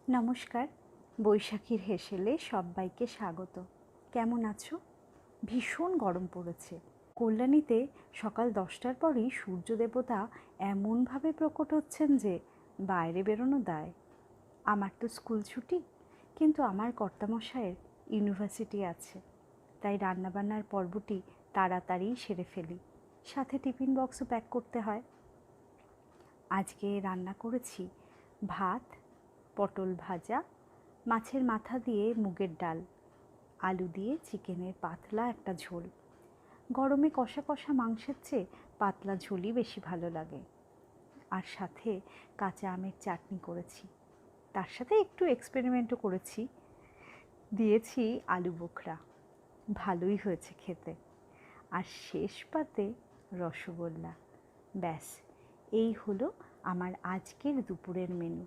নমস্কার, বৈশাখীর হেসেলে সব্বাইকে স্বাগত। কেমন আছো? ভীষণ গরম পড়েছে। কল্যাণীতে সকাল 10টার পরই সূর্য দেবতা এমনভাবে প্রকট হচ্ছেন যে বাইরে বেরোনো দায়। আমার তো স্কুল ছুটি, কিন্তু আমার কর্তামশায়ের ইউনিভার্সিটি আছে, তাই রান্নাবান্নার পর্বটি তাড়াতাড়ি সেরে ফেলি। সাথে টিফিন বক্সও প্যাক করতে হয়। আজকে রান্না করেছি ভাত, পটল ভাজা, মাছের মাথা দিয়ে মুগের ডাল, আলু দিয়ে চিকেনের পাতলা একটা ঝোল। গরমে কষা কষা মাংসের চেয়ে পাতলা ঝোলই বেশি ভালো লাগে। আর সাথে কাঁচা আমের চাটনি করেছি, তার সাথে একটু এক্সপেরিমেন্টও করেছি, দিয়েছি আলু বোখরা। ভালোই হয়েছে খেতে। আর শেষ পাতে রসগোল্লা। ব্যাস, এই হলো আমার আজকের দুপুরের মেনু।